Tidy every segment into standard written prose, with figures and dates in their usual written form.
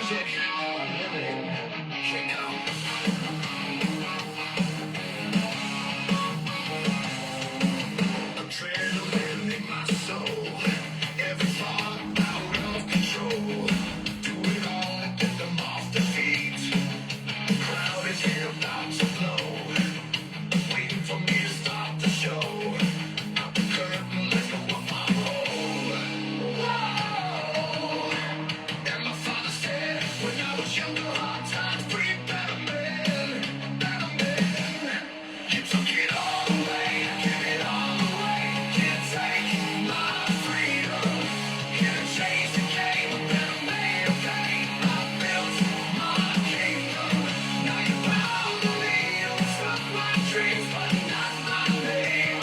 music. Unlimited. Kingdom. Adrenaline in my soul. Every thought out of control. Do it all and get them off their feet. The crowd is here about to blow. Waiting for me to start the show. Out the curtain, let's go up my roll. Whoa. And my father said, when I was younger, hard times bring better men. Better men. You took it all away, give it all away. Can't take my freedom. Can't change the game, a better man, okay? I built my kingdom. Now you bow to me, you took my dreams, but not my name.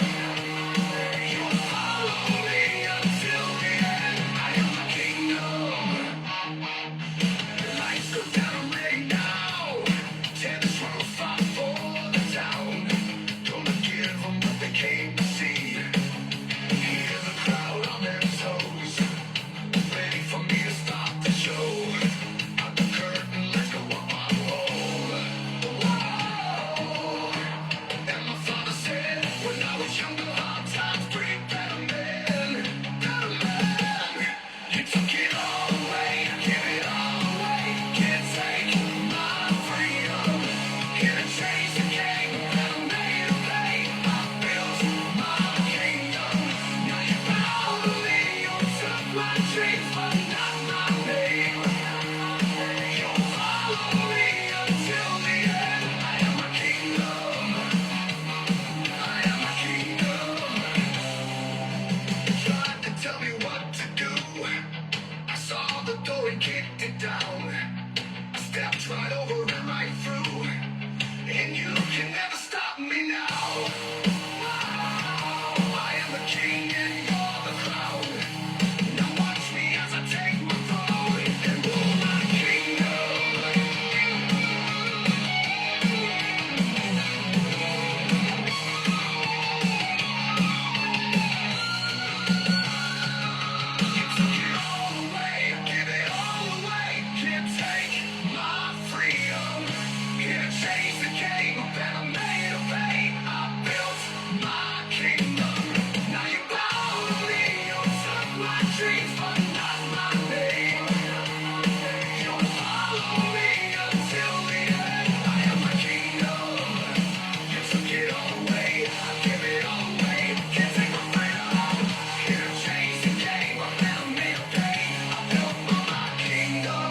You'll follow me until the end. I am the kingdom. The lights go down right now. Tennis will fight for the town. Gonna give them what they came to see. Hear the crowd on their toes. Ready for me to start the show. Out the curtain, let's go up my roll. Whoa. And my father said, when I was younger, hard times bring better men. Better men. You took it all away, give it all away. Can't take my freedom. Can't change the game, better made a way. I built my kingdom. Now you bow to me, you took my dreams, but not my name. You'll follow me until the end. I am a kingdom. I am a kingdom. Tried to tell me what to do. I saw the door and kicked it down. I stepped right over and right through. And you can never stop me now. I am the king and you're the crown. Now watch me as I take my throne and rule my kingdom. You took it all away, give it all away. Can't take my freedom. Can't change the game, a better made of fate. I built my kingdom. Now you bow to me, you took my dreams, but not my name. You'll follow me until the end. I am my kingdom. You took it all away, I give it all away. Can't take my freedom. Can't change the game, a better made of fate. I built my kingdom.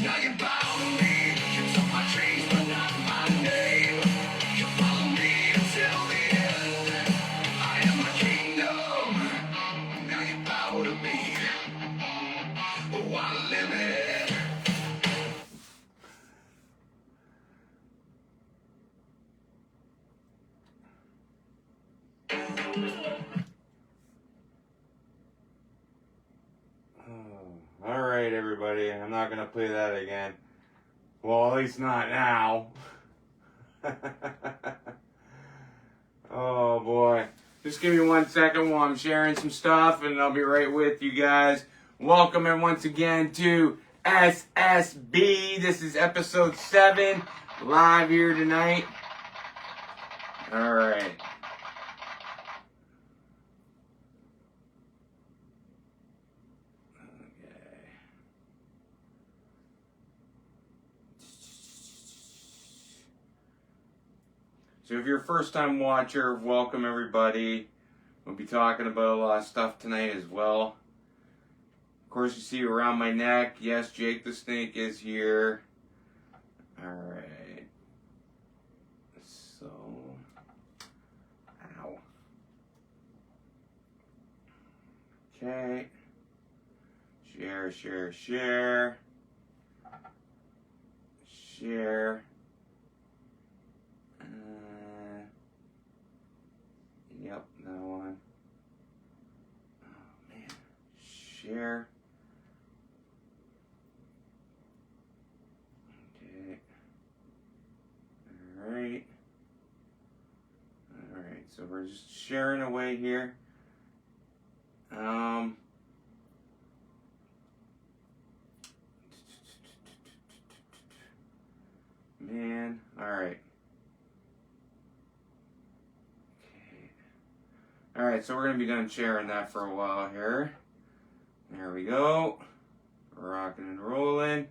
Now you bow to me, you took my dreams, but not my name. You follow me until the end. I am my kingdom. Now you bow to me. Oh, I live it. All right, everybody. I'm not going to play that again. Well, at least not now. Oh, boy. Just give me 1 second while I'm sharing some stuff, and I'll be right with you guys. Welcome, and once again, to SSB. This is episode 7, live here tonight. All right. So if you're a first-time watcher, welcome everybody. We'll be talking about a lot of stuff tonight as well. Of course, you see around my neck, yes, Jake the Snake is here. Alright. So, ow. Okay. Share, share, share. Share. Yep, that one. Oh man. Share. Okay. Alright. Alright, so we're just sharing away here. man. Alright. Okay. Alright, so we're going to be done sharing that for a while here. There we go. Rocking and rolling.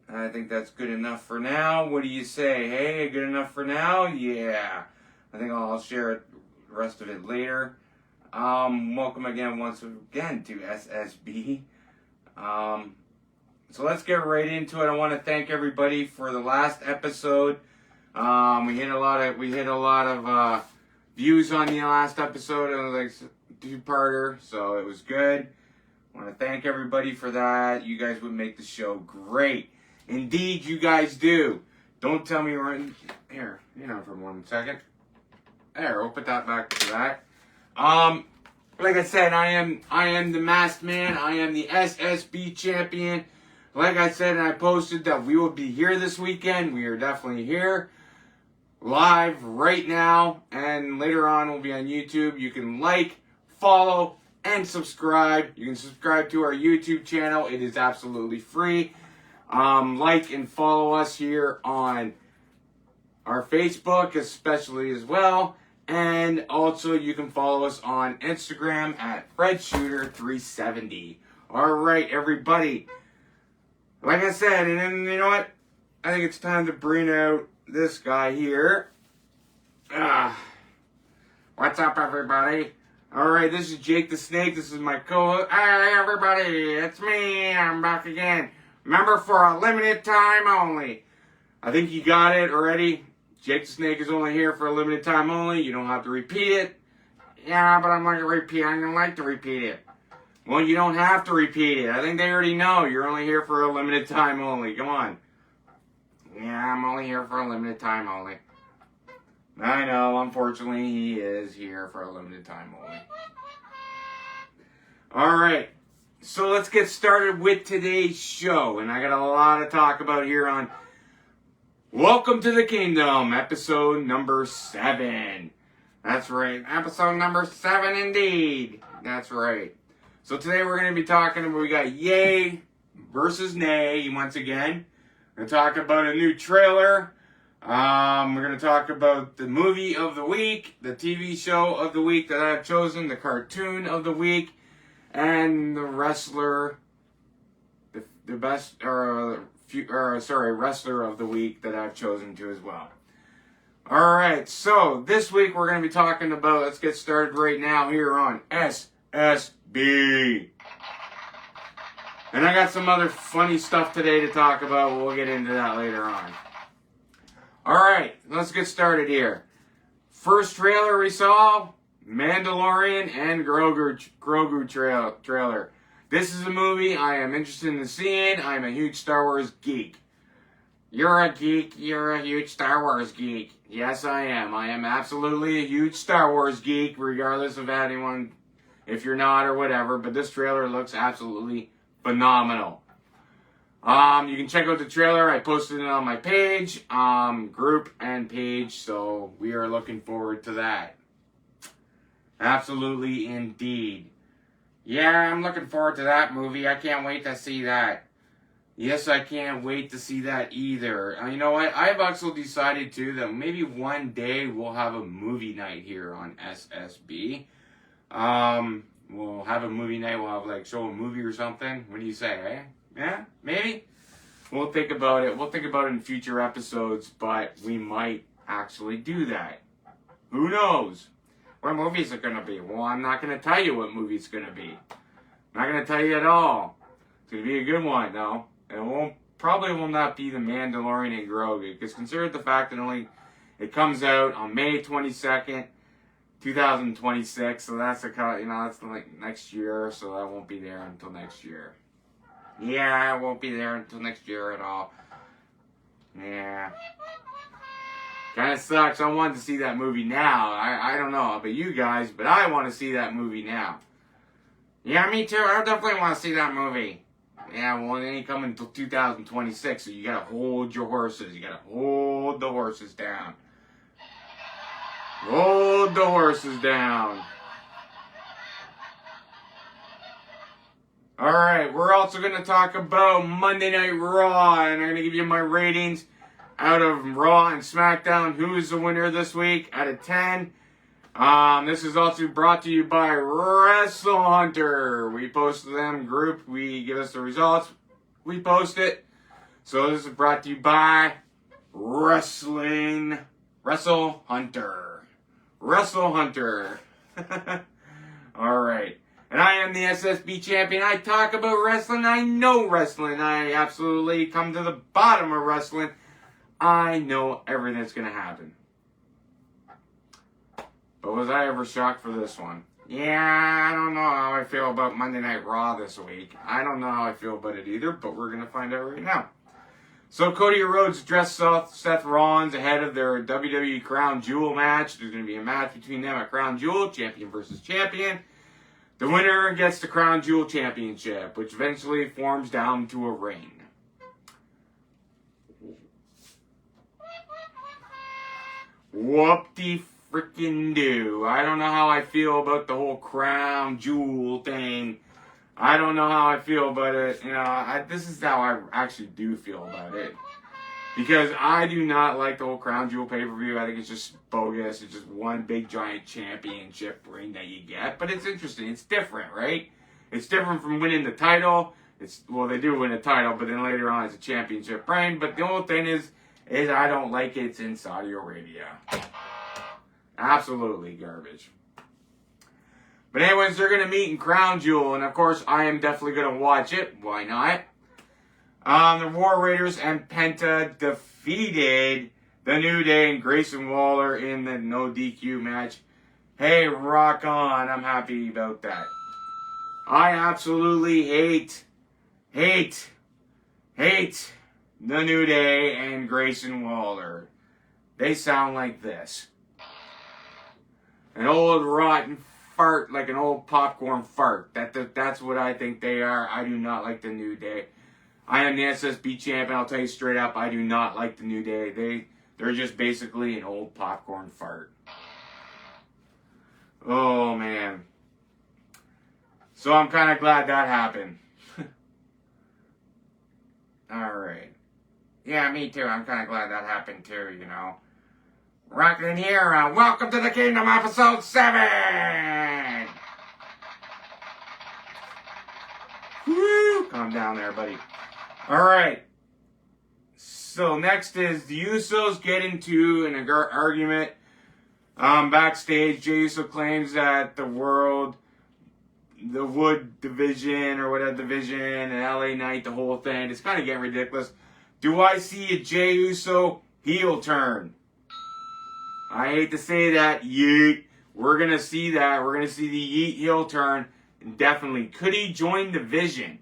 I think that's good enough for now. What do you say? Hey, good enough for now? Yeah. I think I'll share the rest of it later. Welcome again, once again, to SSB. So let's get right into it. I want to thank everybody for the last episode. We hit a lot of views on the last episode. It was like two-parter, so it was good. I want to thank everybody for that. You guys would make the show great. Indeed, you guys do. Don't tell me we're in here. Hang on for 1 second. There, we'll put that back to that. Like I said, I am the masked man. I am the SSB champion. Like I said, and I posted that we will be here this weekend. We are definitely here. Live right now. And later on we'll be on YouTube. You can like, follow, and subscribe. You can subscribe to our YouTube channel. It is absolutely free. Like and follow us here on our Facebook, especially as well. And also you can follow us on Instagram at FredShooter370. Alright, everybody. Like I said, and then, you know what? I think it's time to bring out this guy here. What's up, everybody? Alright, this is Jake the Snake. This is my co-host. Hey, everybody, it's me. I'm back again. Remember, for a limited time only. I think you got it already. Jake the Snake is only here for a limited time only. You don't have to repeat it. Yeah, but I'm not going to repeat it. I don't like to repeat it. Well, you don't have to repeat it. I think they already know you're only here for a limited time only. Come on. Yeah, I'm only here for a limited time only. I know, unfortunately, he is here for a limited time only. Alright, so let's get started with today's show. And I got a lot to talk about here on Welcome to the Kingdom, episode number 7. That's right, episode number 7 indeed. That's right. So today we're going to be talking about, we got yay versus nay once again. We're going to talk about a new trailer. We're going to talk about the movie of the week, the TV show of the week that I've chosen, the cartoon of the week, and the wrestler, the best, wrestler of the week that I've chosen to as well. Alright, so this week we're going to be talking about, let's get started right now here on SSB. And I got some other funny stuff today to talk about. We'll get into that later on. Alright, let's get started here. First trailer we saw, Mandalorian and Grogu trailer. This is a movie I am interested in seeing. I'm a huge Star Wars geek. You're a geek. You're a huge Star Wars geek. Yes, I am. I am absolutely a huge Star Wars geek, regardless of anyone, if you're not or whatever. But this trailer looks absolutely phenomenal. You can check out the trailer. I posted it on my page, group and page. So we are looking forward to that. Absolutely indeed. Yeah, I'm looking forward to that movie. I can't wait to see that. Yes, I can't wait to see that either. You know what? I've also decided, too, that maybe one day we'll have a movie night here on SSB. We'll have a movie night. We'll have, like, show a movie or something. What do you say, eh? Yeah? Maybe? We'll think about it. We'll think about it in future episodes, but we might actually do that. Who knows? What movie is it going to be? Well, I'm not going to tell you what movie it's going to be. I'm not going to tell you at all. It's going to be a good one, though. It probably will not be The Mandalorian and Grogu, because consider the fact that it comes out on May 22nd, 2026. So that's that's like next year. So I won't be there until next year. Yeah, I won't be there until next year at all. Yeah. Kind of sucks. I wanted to see that movie now. I don't know about you guys, but I want to see that movie now. Yeah, me too. I definitely want to see that movie. Yeah, well, it ain't coming until 2026, so you gotta hold your horses. You gotta hold the horses down. Hold the horses down. Alright, we're also gonna talk about Monday Night Raw, and I'm gonna give you my ratings. out of Raw and SmackDown, who is the winner this week out of 10? This is also brought to you by Wrestle Hunter. We post them group. We give us the results. We post it. So this is brought to you by Wrestle Hunter. Wrestle Hunter. All right. And I am the SSB champion. I talk about wrestling. I know wrestling. I absolutely come to the bottom of wrestling. I know everything that's going to happen. But was I ever shocked for this one? Yeah, I don't know how I feel about Monday Night Raw this week. I don't know how I feel about it either, but we're going to find out right now. So Cody Rhodes dressed Seth Rollins ahead of their WWE Crown Jewel match. There's going to be a match between them at Crown Jewel, champion versus champion. The winner gets the Crown Jewel Championship, which eventually forms down to a ring. Whoop-de-frickin-do. I don't know how I feel about the whole Crown Jewel thing. I don't know how I feel about it. You know, this is how I actually do feel about it. Because I do not like the whole Crown Jewel pay-per-view. I think it's just bogus. It's just one big giant championship ring that you get. But it's interesting. It's different, right? It's different from winning the title. Well, they do win a title, but then later on it's a championship reign. But the whole thing is I don't like it. It's in Saudi Arabia. Absolutely garbage. But anyways, they're going to meet in Crown Jewel. And of course, I am definitely going to watch it. Why not? The War Raiders and Penta defeated the New Day and Grayson Waller in the no DQ match. Hey, rock on. I'm happy about that. I absolutely hate the New Day and Grayson Waller. They sound like this. An old rotten fart, like an old popcorn fart. That's what I think they are. I do not like the New Day. I am the SSB champion. I'll tell you straight up, I do not like the New Day. They're just basically an old popcorn fart. Oh, man. So I'm kind of glad that happened. Alright. Yeah, me too. I'm kind of glad that happened too, you know. Rockin' here, Welcome to the Kingdom, episode 7! Woo! Calm down there, buddy. Alright. So next is the Usos get into an argument. Backstage, Jey Uso claims that the Wood division, or whatever division, and LA Knight, the whole thing, it's kind of getting ridiculous. Do I see a Jey Uso heel turn? I hate to say that, yeet. We're going to see that. We're going to see the yeet heel turn. And definitely. Could he join the Vision?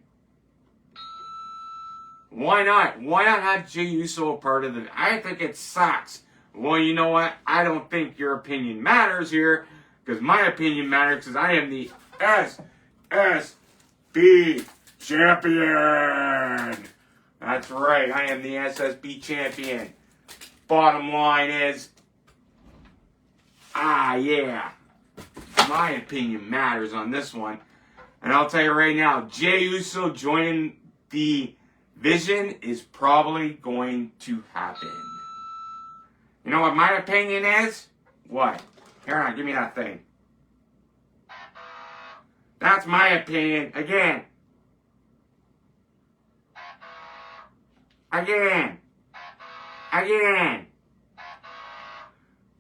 Why not? Why not have Jey Uso a part of the... I think it sucks. Well, you know what? I don't think your opinion matters here. Because my opinion matters because I am the SSB champion. That's right. I am the SSB champion. Bottom line is... yeah. My opinion matters on this one. And I'll tell you right now, Jey Uso joining the Vision is probably going to happen. You know what my opinion is? What? Here on, give me that thing. That's my opinion. Again.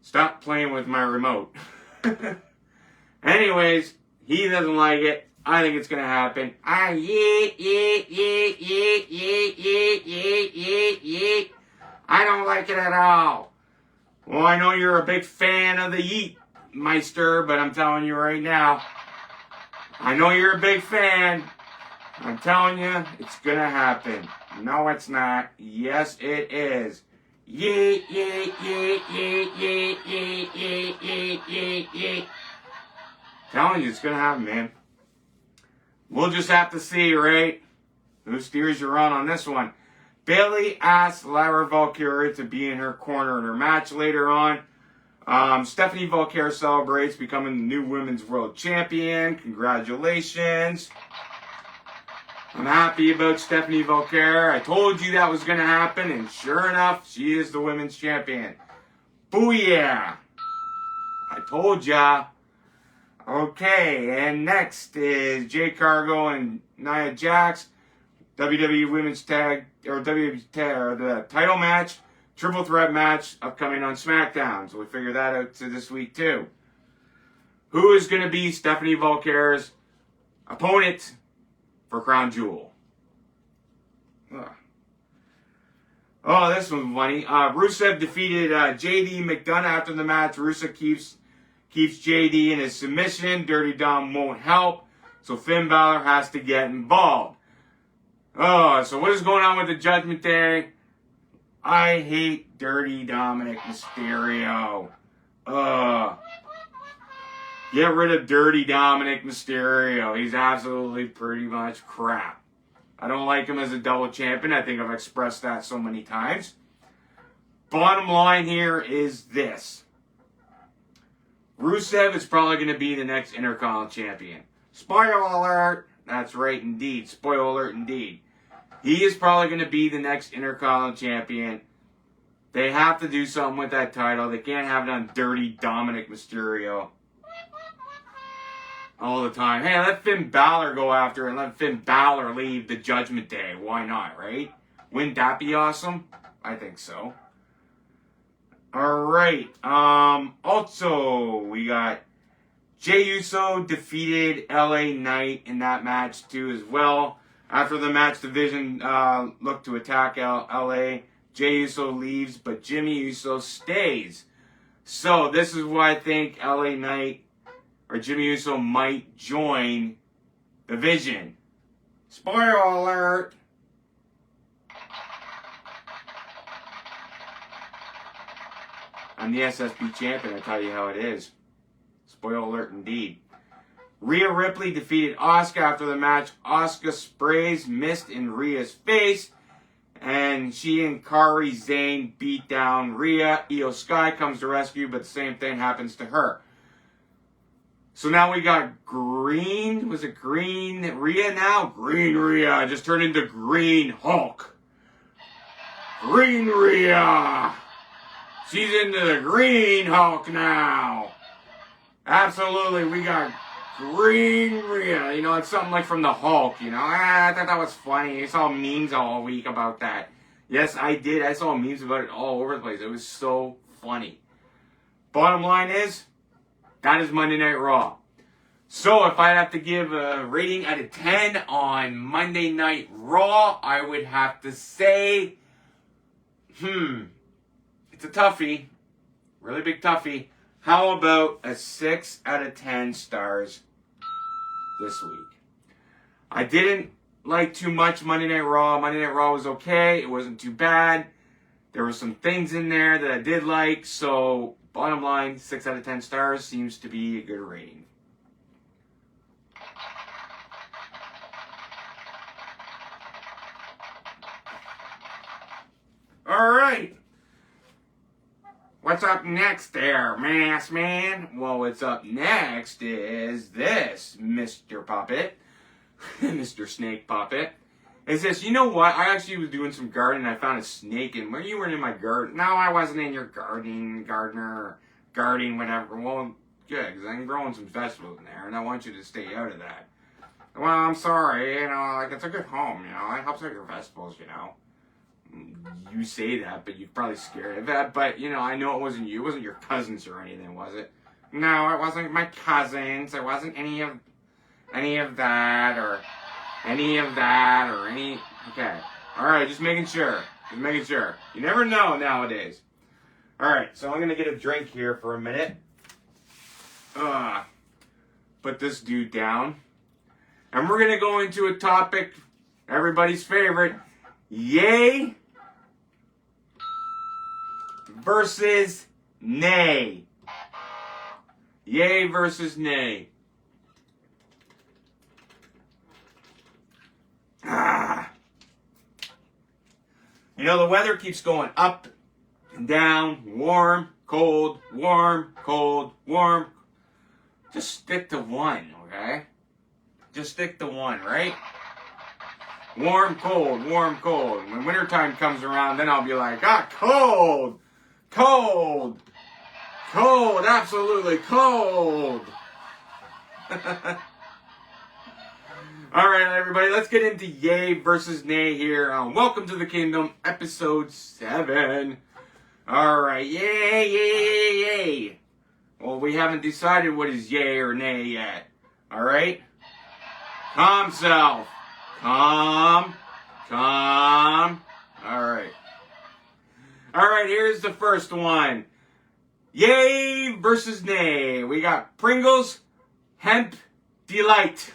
Stop playing with my remote. Anyways, he doesn't like it. I think it's going to happen. Yeet. I don't like it at all. Well, I know you're a big fan of the Yeet Meister, but I'm telling you right now, I know you're a big fan. I'm telling you, it's going to happen. No, it's not. Yes, it is. Yeet. Telling you, it's going to happen, man. We'll just have to see, right? Who steers you on this one? Bayley asked Lara Valkyria to be in her corner in her match later on. Stephanie Valkyria celebrates becoming the new Women's World Champion. Congratulations. I'm happy about Stephanie Volker. I told you that was going to happen, and sure enough, she is the women's champion. Booyah! I told ya. Okay, and next is Jade Cargill and Nia Jax, WWE Women's Tag, or WWE the title match, triple threat match, upcoming on SmackDown. So we figured that out to this week too. Who is going to be Stephanie Volker's opponent for Crown Jewel? Ugh. Oh, this one's funny. Rusev defeated JD McDonough after the match. Rusev keeps JD in his submission. Dirty Dom won't help, so Finn Balor has to get involved. Oh, so what is going on with the Judgment Day? I hate Dirty Dominic Mysterio. Get rid of Dirty Dominic Mysterio. He's absolutely pretty much crap. I don't like him as a double champion. I think I've expressed that so many times. Bottom line here is this. Rusev is probably going to be the next Intercontinental Champion. Spoiler alert. That's right indeed. Spoiler alert indeed. He is probably going to be the next Intercontinental Champion. They have to do something with that title. They can't have it on Dirty Dominic Mysterio all the time. Hey, let Finn Balor go after and let Finn Balor leave the Judgment Day. Why not, right? Wouldn't that be awesome? I think so. Alright. Also, we got Jey Uso defeated LA Knight in that match too as well. After the match, Division looked to attack LA. Jey Uso leaves, but Jimmy Uso stays. So, this is why I think LA Knight or Jimmy Uso might join the Vision. Spoiler alert! I'm the SSB champion, I tell you how it is. Spoiler alert indeed. Rhea Ripley defeated Asuka after the match. Asuka sprays mist in Rhea's face, and she and Kairi Sane beat down Rhea. Io Sky comes to rescue, but the same thing happens to her. So now we got Green. Was it Green Rhea now? Green Rhea just turned into Green Hulk. Green Rhea. She's into the Green Hulk now. Absolutely, we got Green Rhea. You know, it's something like from the Hulk, you know. I thought that was funny. I saw memes all week about that. Yes, I did. I saw memes about it all over the place. It was so funny. Bottom line is, that is Monday Night Raw. So if I have to give a rating out of 10 on Monday Night Raw, I would have to say, it's a toughie. Really big toughie. How about a 6 out of 10 stars this week? I didn't like too much Monday Night Raw. Monday Night Raw was okay. It wasn't too bad. There were some things in there that I did like. So, bottom line, 6 out of 10 stars seems to be a good rating. Alright. What's up next there, Mass Man? Well, what's up next is this, Mr. Puppet. Mr. Snake Puppet. It says, you know what? I actually was doing some gardening and I found a snake in where you were in my garden. No, I wasn't in your gardening, whatever. Well, good, because I'm growing some vegetables in there and I want you to stay out of that. Well, I'm sorry, you know, like it's a good home, you know. It helps out your vegetables, you know. You say that, but you're probably scared of that. But, you know, I know it wasn't you. It wasn't your cousins or anything, was it? No, it wasn't my cousins. It wasn't any of that or any. Okay. All right, just making sure. You never know nowadays. All right, so I'm going to get a drink here for a minute. Put this dude down. And we're going to go into a topic, everybody's favorite. Yay versus nay. Yay versus nay. You know, the weather keeps going up and down, warm, cold, warm, cold, warm. Just stick to one, okay? Just stick to one, right? Warm, cold, warm, cold. When wintertime comes around, then I'll be like, cold, cold, cold, absolutely cold. All right, everybody, let's get into yay versus nay here. Welcome to the kingdom, episode 7. All right, yay, yay, yay. Well, we haven't decided what is yay or nay yet. All right? Calm self. Calm. Calm. All right. All right, here's the first one. Yay versus nay. We got Pringles Hemp Delight.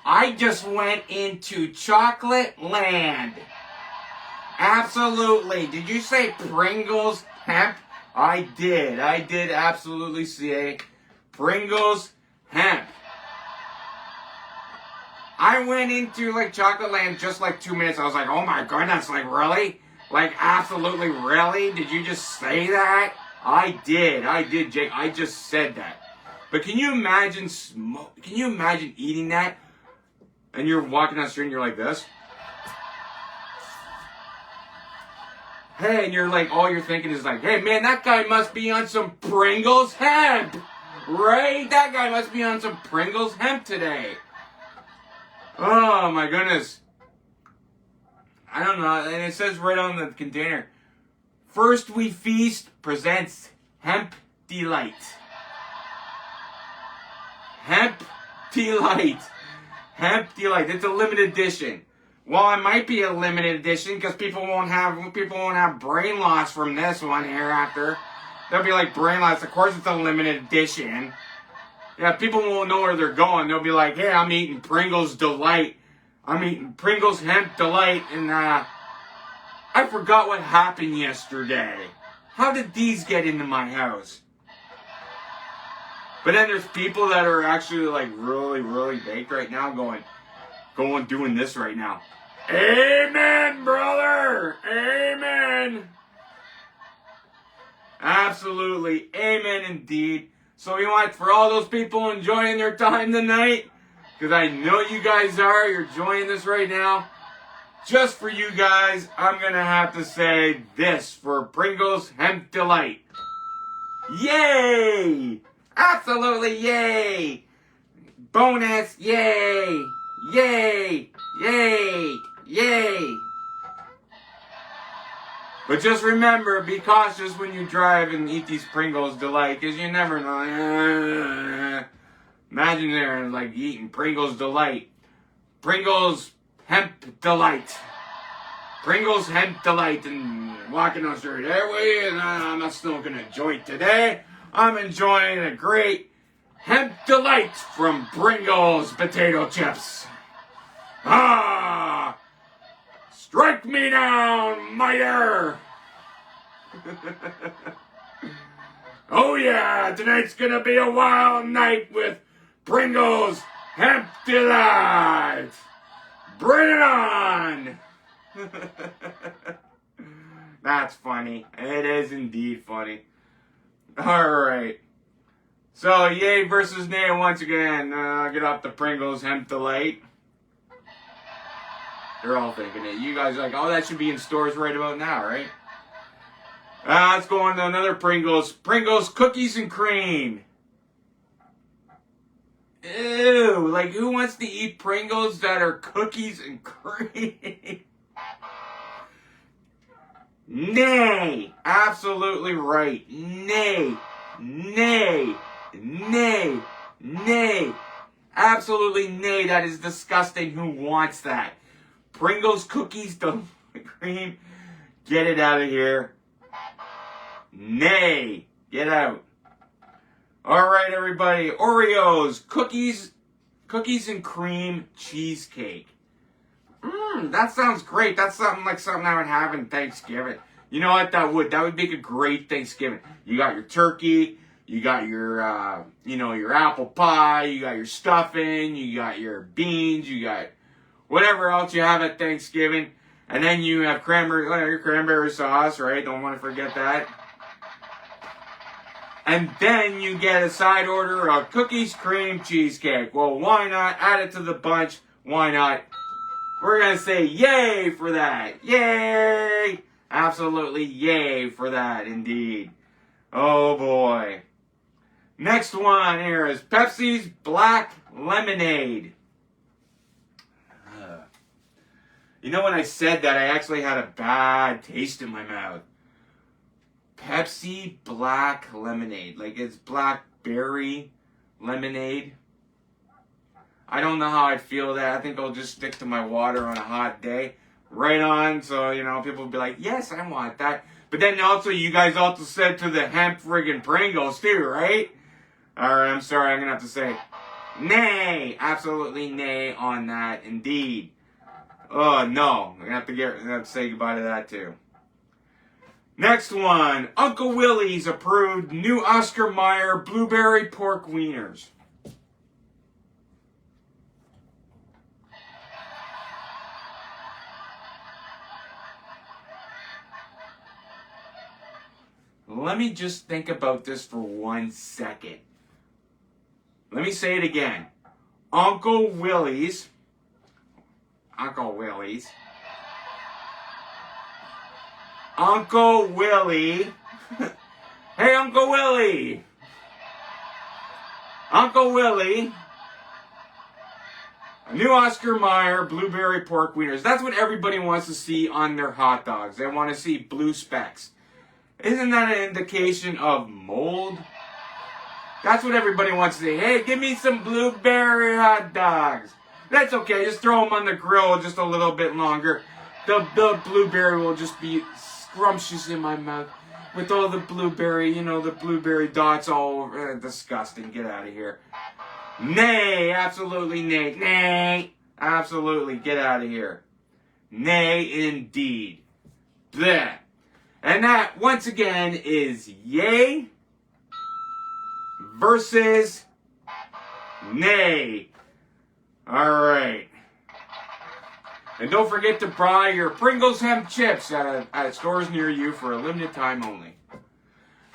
I just went into Chocolate Land. Absolutely. Did you say Pringles Hemp? I did. I did absolutely say Pringles Hemp. I went into like Chocolate Land just like 2 minutes. I was like, oh my goodness, like really? Like absolutely really? Did you just say that? I did, Jake. I just said that. But can you imagine eating that? And you're walking down the street and you're like this. Hey, and you're like, all you're thinking is like, hey man, that guy must be on some Pringles Hemp. Right? That guy must be on some Pringles Hemp today. Oh my goodness. I don't know. And it says right on the container, First We Feast presents Hemp Delight. Hemp Delight. Hemp Delight. It's a limited edition. Well, it might be a limited edition because people won't have brain loss from this one hereafter. They'll be like brain loss. Of course, it's a limited edition. Yeah, people won't know where they're going. They'll be like, "Hey, I'm eating Pringles Delight. I'm eating Pringles Hemp Delight," and I forgot what happened yesterday. How did these get into my house? But then there's people that are actually like really, really baked right now going doing this right now. Amen, brother. Amen. Absolutely. Amen indeed. So we want for all those people enjoying their time tonight, because I know you guys are, you're enjoying this right now. Just for you guys, I'm going to have to say this for Pringles Hemp Delight. Yay! Absolutely yay! Bonus, yay! Yay! Yay! Yay! But just remember, be cautious when you drive and eat these Pringles Delight, because you never know. Imagine they're like eating Pringles Delight. Pringles Hemp Delight. Pringles Hemp Delight, and walking on the street. Hey, I'm not smoking a joint today. I'm enjoying a great Hemp Delight from Pringles potato chips. Ah! Strike me down, miter! Oh yeah, tonight's gonna be a wild night with Pringles Hemp Delight! Bring it on! That's funny. It is indeed funny. Alright. So, yay versus nay once again. Get off the Pringles Hemp Delight. They're all thinking it. You guys are like, oh, that should be in stores right about now, right? Let's go on to another Pringles. Pringles Cookies and Cream. Ew, like who wants to eat Pringles that are cookies and cream? Nay. Absolutely right. Nay. Nay. Nay. Nay. Absolutely nay. That is disgusting. Who wants that? Pringles cookies, the cream. Get it out of here. Nay. Get out. Alright, everybody. Oreos. Cookies and cream cheesecake. That sounds great. That's something I would have in Thanksgiving. You know what? That would make a great Thanksgiving. You got your turkey. You got your, your apple pie. You got your stuffing. You got your beans. You got whatever else you have at Thanksgiving. And then you have your cranberry sauce, right? Don't want to forget that. And then you get a side order of cookies, cream, cheesecake. Well, why not add it to the bunch? Why not? We're going to say yay for that. Yay! Absolutely yay for that, indeed. Oh, boy. Next one here is Pepsi's Black Lemonade. You know, when I said that, I actually had a bad taste in my mouth. Pepsi Black Lemonade. Like, it's blackberry lemonade. I don't know how I'd feel that. I think I'll just stick to my water on a hot day. Right on. So, you know, people will be like, yes, I want that. But then also, you guys also said to the hemp friggin' Pringles too, right? Alright, I'm sorry. I'm going to have to say nay. Absolutely nay on that, indeed. Oh, no. I'm going to have to say goodbye to that too. Next one. Uncle Willie's approved new Oscar Mayer blueberry pork wieners. Let me just think about this for 1 second. Let me say it again. Uncle Willie's. Uncle Willie. Hey, Uncle Willie. Uncle Willie. A new Oscar Mayer blueberry pork wieners. That's what everybody wants to see on their hot dogs. They want to see blue specks. Isn't that an indication of mold? That's what everybody wants to see. Hey, give me some blueberry hot dogs. That's okay. Just throw them on the grill just a little bit longer. The blueberry will just be scrumptious in my mouth. With all the blueberry, you know, the blueberry dots all over. Disgusting. Get out of here. Nay. Absolutely nay. Nay. Absolutely. Get out of here. Nay, indeed. Blech. And that, once again, is yay versus nay. Alright. And don't forget to buy your Pringles hemp chips at stores near you for a limited time only.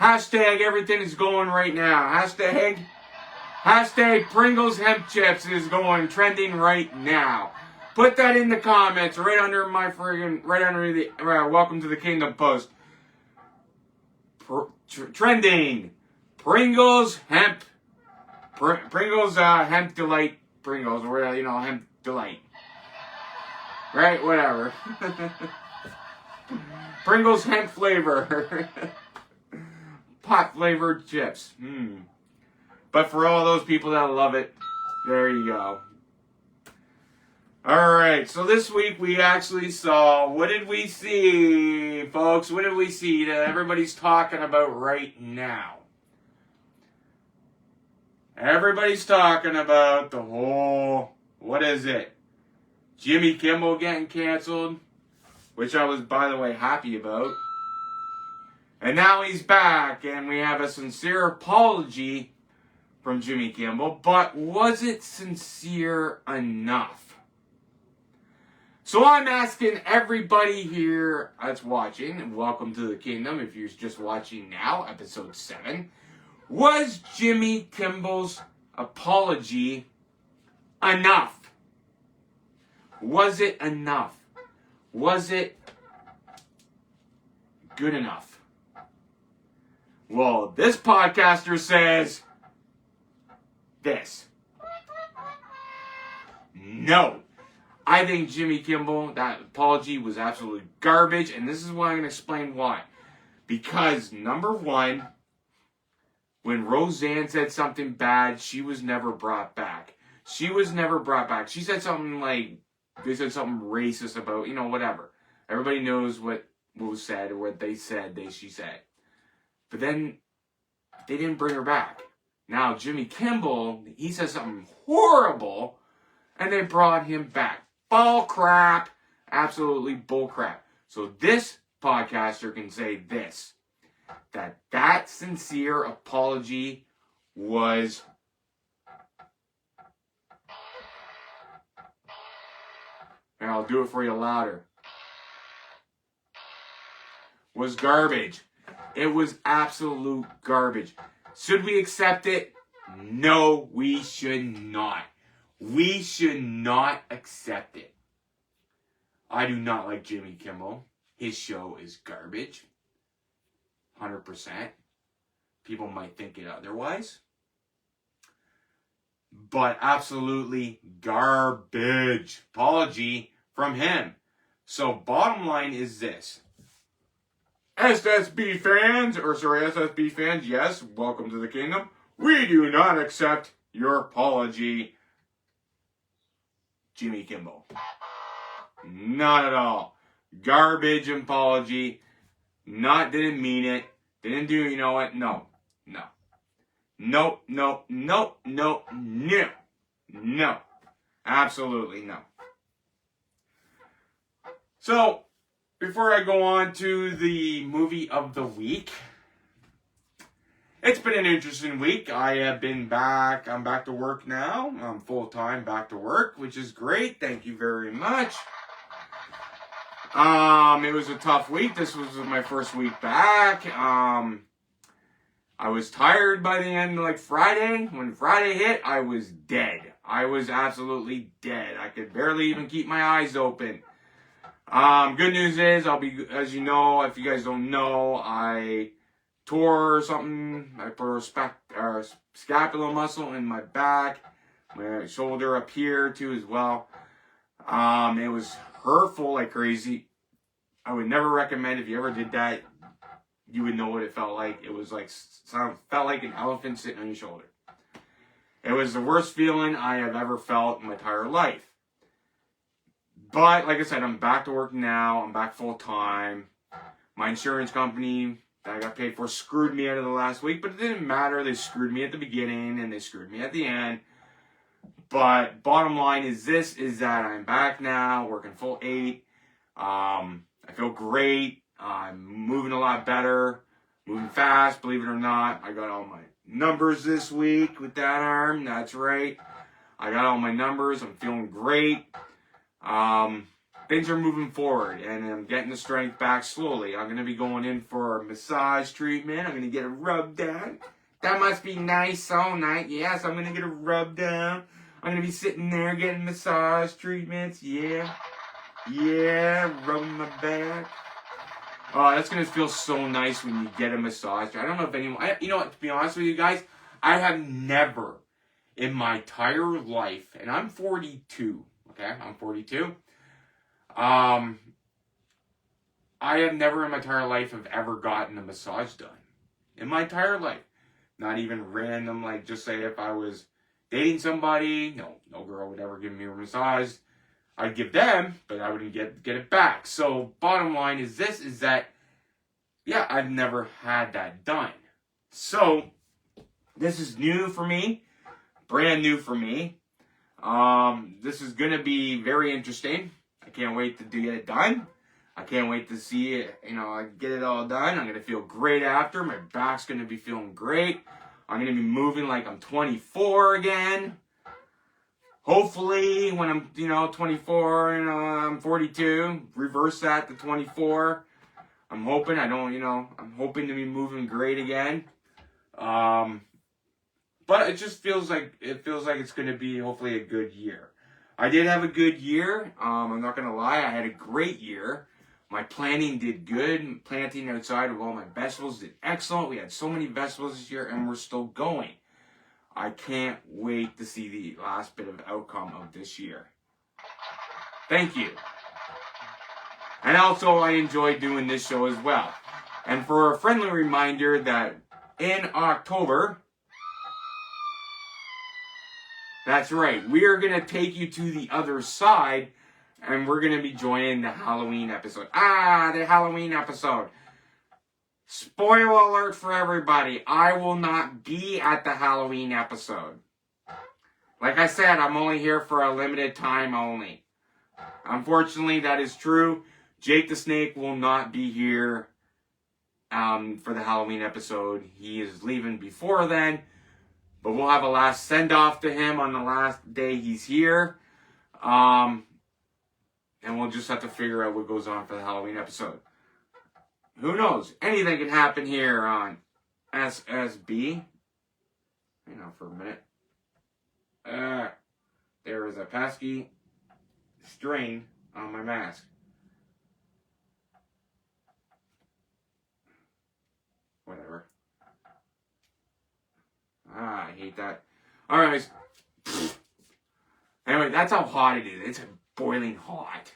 Hashtag everything is going right now. Hashtag Pringles hemp chips is going trending right now. Put that in the comments right under my the Welcome to the Kingdom post. Trending. Pringles hemp. Pringles hemp delight. Pringles, or you know, hemp delight. Right, whatever. Pringles hemp flavor. Pot flavored chips. But for all those people that love it, there you go. Alright, so this week we actually saw, what did we see, folks? What did we see that everybody's talking about right now? Everybody's talking about the whole, what is it? Jimmy Kimmel getting canceled, which I was, by the way, happy about. And now he's back, and we have a sincere apology from Jimmy Kimmel, but was it sincere enough? So I'm asking everybody here that's watching, and welcome to the kingdom if you're just watching now, episode 7. Was Jimmy Kimmel's apology enough? Was it enough? Was it good enough? Well, this podcaster says this. No. I think Jimmy Kimmel, that apology was absolutely garbage, and this is why I'm going to explain why. Because, number one, when Roseanne said something bad, she was never brought back. She said something like, they said something racist about, you know, whatever. Everybody knows what was said or what they said, she said. But then, they didn't bring her back. Now, Jimmy Kimmel, he said something horrible, and they brought him back. Bull crap. Absolutely bull crap. So this podcaster can say this. That sincere apology was and I'll do it for you louder. Was garbage. It was absolute garbage. Should we accept it? No, we should not. We should not accept it. I do not like Jimmy Kimmel. His show is garbage. 100%. People might think it otherwise. But absolutely garbage. Apology from him. So bottom line is this. SSB fans, yes, welcome to the kingdom. We do not accept your apology, Jimmy Kimmel. Not at all. Garbage apology. Didn't mean it. Didn't do, you know what? No. No. No. Absolutely no. So, before I go on to the movie of the week, it's been an interesting week. I have been back. I'm back to work now. I'm full-time back to work, which is great. Thank you very much. It was a tough week. This was my first week back. I was tired by the end, like Friday. When Friday hit, I was dead. I was absolutely dead. I could barely even keep my eyes open. Good news is, as you know, if you guys don't know, I tore something. I put a scapular muscle in my back, my shoulder up here too as well. It was hurtful like crazy. I would never recommend, if you ever did that, you would know what it felt like. It was like, felt like an elephant sitting on your shoulder. It was the worst feeling I have ever felt in my entire life. But, like I said, I'm back to work now. I'm back full time. My insurance company that I got paid for screwed me out of the last week, but it didn't matter. They screwed me at the beginning and they screwed me at the end. But bottom line is this, is that I'm back now, working full 8. I feel great. I'm moving a lot better, moving fast, believe it or not. I got all my numbers this week with that arm. That's right. I got all my numbers. I'm feeling great. Things are moving forward, and I'm getting the strength back slowly. I'm going to be going in for a massage treatment. I'm going to get a rub down. That must be nice, so nice. Yes, I'm going to get a rub down. I'm going to be sitting there getting massage treatments. Yeah, rubbing my back. Oh, that's going to feel so nice when you get a massage. I don't know if anyone... you know what, to be honest with you guys, I have never in my entire life, and I'm 42, okay? I'm 42. I have never in my entire life have ever gotten a massage done. In my entire life. Not even random, like just say if I was dating somebody, no girl would ever give me a massage. I'd give them, but I wouldn't get it back. So bottom line is this, is that, yeah, I've never had that done. So this is new for me, brand new for me. This is going to be very interesting. I can't wait to get it done. I can't wait to see it, get it all done. I'm going to feel great after. My back's going to be feeling great. I'm going to be moving like I'm 24 again. Hopefully, when I'm, 24 and I'm 42, reverse that to 24. I'm hoping. I'm hoping to be moving great again. But it just feels like it's going to be hopefully a good year. I did have a good year. I'm not going to lie. I had a great year. My planting did good. Planting outside of all my vegetables did excellent. We had so many vegetables this year, and we're still going. I can't wait to see the last bit of outcome of this year. Thank you. And also, I enjoy doing this show as well. And for a friendly reminder that in October, that's right, we are going to take you to the other side, and we're going to be joining the Halloween episode. The Halloween episode. Spoiler alert for everybody, I will not be at the Halloween episode. Like I said, I'm only here for a limited time only. Unfortunately, that is true. Jake the Snake will not be here for the Halloween episode. He is leaving before then. But we'll have a last send-off to him on the last day he's here. And we'll just have to figure out what goes on for the Halloween episode. Who knows? Anything can happen here on SSB. Hang on for a minute. There is a pesky string on my mask. Whatever. I hate that. Alright. Anyway, that's how hot it is. It's boiling hot.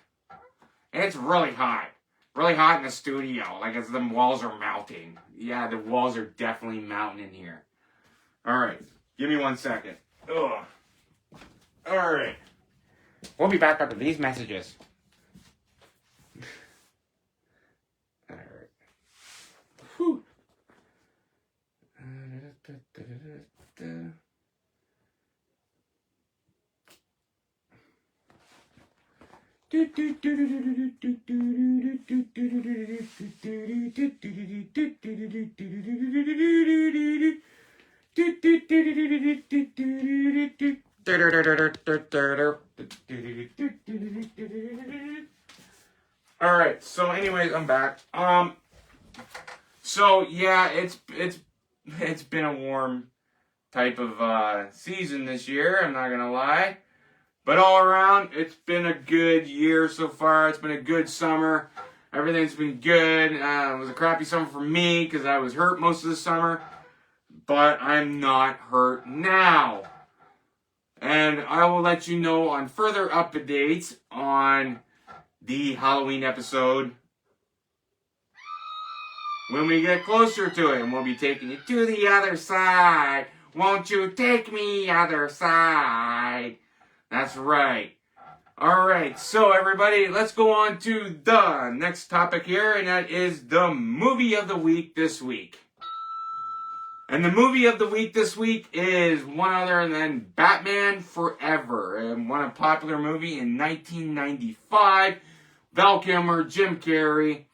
It's really hot. Really hot in the studio. Like as the walls are melting. Yeah, the walls are definitely melting in here. Alright. Give me 1 second. Ugh. Alright. We'll be back after these messages. Alright. Whew. Alright, so anyways, I'm back. So yeah, it's been a warm type of season this year, I'm not gonna lie. But all around, it's been a good year so far. It's been a good summer. Everything's been good. It was a crappy summer for me because I was hurt most of the summer. But I'm not hurt now. And I will let you know on further updates on the Halloween episode when we get closer to it. And we'll be taking you to the other side. Won't you take me other side? That's right. Alright, so everybody, let's go on to the next topic here, and that is the movie of the week this week. And the movie of the week this week is one other than Batman Forever, and one popular movie in 1995. Val Kilmer, Jim Carrey,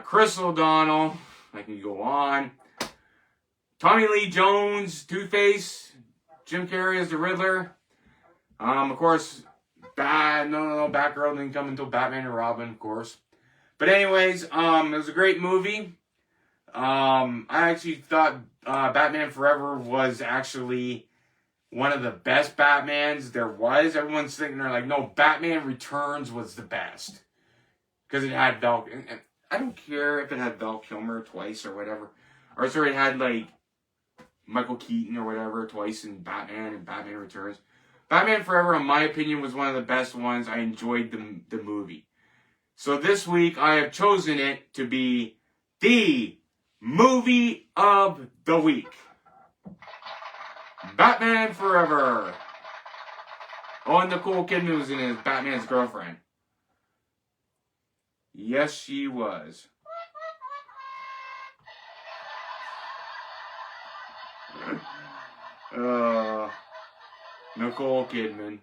Chris O'Donnell, I can go on. Tommy Lee Jones, Two-Face, Jim Carrey as the Riddler. Of course, Batgirl didn't come until Batman and Robin, of course. But anyways, it was a great movie. I actually thought Batman Forever was actually one of the best Batmans there was. Everyone's thinking they're like, no, Batman Returns was the best. Because it had Val... And I don't care if it had Val Kilmer twice or whatever. Or sorry, it had like Michael Keaton or whatever twice in Batman and Batman Returns. Batman Forever, in my opinion, was one of the best ones. I enjoyed the movie. So this week, I have chosen it to be the movie of the week. Batman Forever. Oh, and Nicole Kidman was in it as Batman's girlfriend. Yes, she was. Nicole Kidman.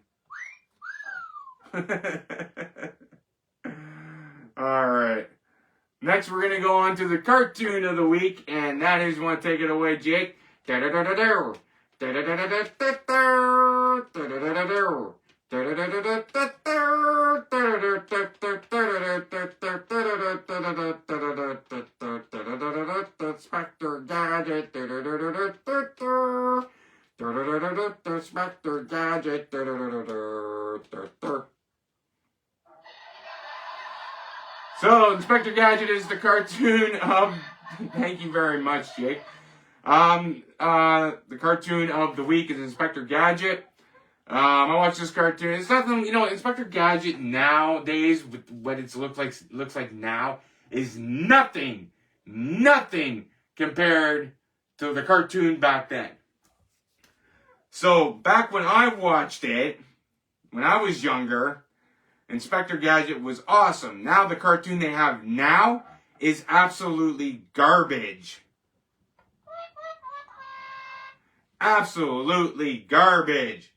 Alright. Next, we're going to go on to the cartoon of the week, and that is, you want to take it away, Jake? Inspector Gadget. Inspector Gadget. So, Inspector Gadget is the cartoon of... Thank you very much, Jake. The cartoon of the week is Inspector Gadget. I watched this cartoon. It's nothing, Inspector Gadget nowadays, with what it looks like now, is nothing compared to the cartoon back then. So, back when I watched it, when I was younger, Inspector Gadget was awesome. Now the cartoon they have now is absolutely garbage. Absolutely garbage.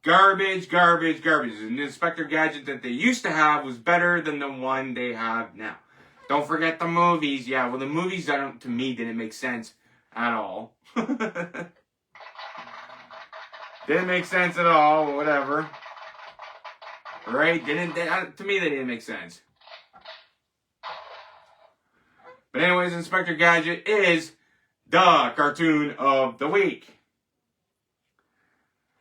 Garbage. And the Inspector Gadget that they used to have was better than the one they have now. Don't forget the movies. Yeah, well, the movies, to me, didn't make sense at all. Didn't make sense at all, whatever. Right? To me, they didn't make sense. But anyways, Inspector Gadget is the cartoon of the week.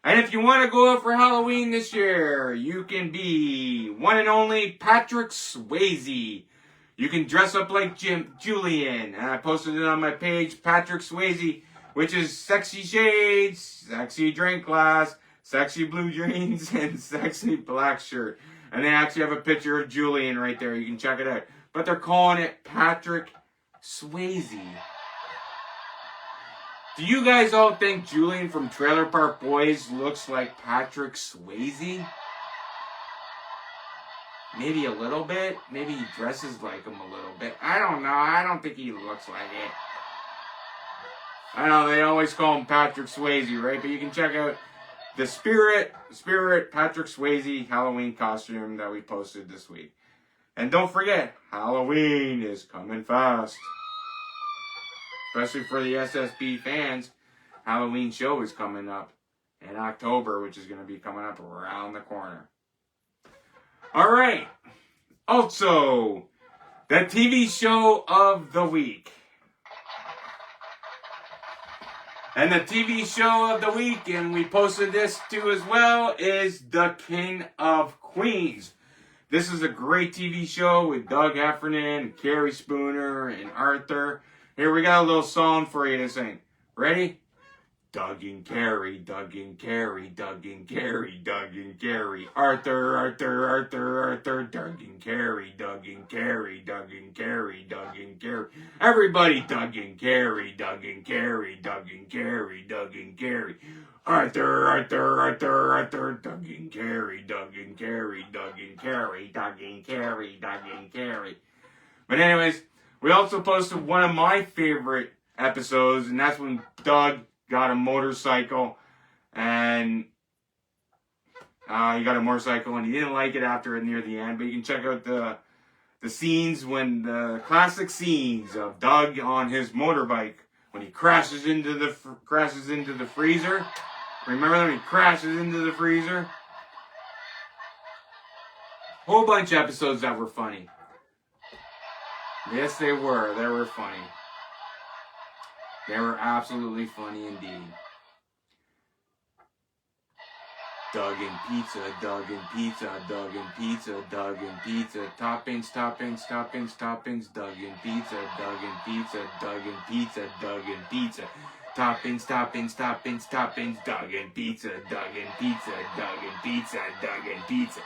And if you want to go out for Halloween this year, you can be one and only Patrick Swayze. You can dress up like Julian. And I posted it on my page, Patrick Swayze, which is sexy shades, sexy drink glass, sexy blue jeans, and sexy black shirt. And they actually have a picture of Julian right there. You can check it out. But they're calling it Patrick Swayze. Do you guys all think Julian from Trailer Park Boys looks like Patrick Swayze? Maybe a little bit. Maybe he dresses like him a little bit. I don't know. I don't think he looks like it. I know they always call him Patrick Swayze, right? But you can check out the Spirit Patrick Swayze Halloween costume that we posted this week. And don't forget, Halloween is coming fast. Especially for the SSB fans, Halloween show is coming up in October, which is going to be coming up around the corner. All right. Also, the TV show of the week. And the TV show of the week, and we posted this too as well, is The King of Queens. This is a great TV show with Doug Heffernan, and Carrie Spooner, and Arthur. Here, we got a little song for you to sing. Ready? Doug and Carrie, Doug and Carrie, Doug and Carrie, Doug and Carrie. Arthur, Arthur, Arthur, Arthur, Doug and Carrie, Doug and Carrie, Doug and Carrie, Doug and Carrie. Everybody, Doug and Carrie, Doug and Carrie, Doug and Carrie, Doug and Carrie. Arthur, Arthur, Arthur, Arthur, Doug and Carrie, Doug and Carrie, Doug and Carrie, Doug and Carrie, Doug and Carrie. But anyways, we also posted one of my favorite episodes, and that's when Doug got a motorcycle, and he got a motorcycle, and he didn't like it after near the end. But you can check out the scenes when the classic scenes of Doug on his motorbike when he crashes into the freezer. Remember when he crashes into the freezer? Whole bunch of episodes that were funny. Yes, they were. They were funny. They were absolutely funny indeed. Doug and pizza, Doug and pizza, Doug and pizza, Doug and pizza. Toppings, toppings, toppings, toppings. Doug and pizza, Doug and pizza, Doug and pizza, Doug and pizza. Toppings, toppings, toppings, toppings. Doug and pizza, Doug and pizza, Doug and pizza, Doug and pizza.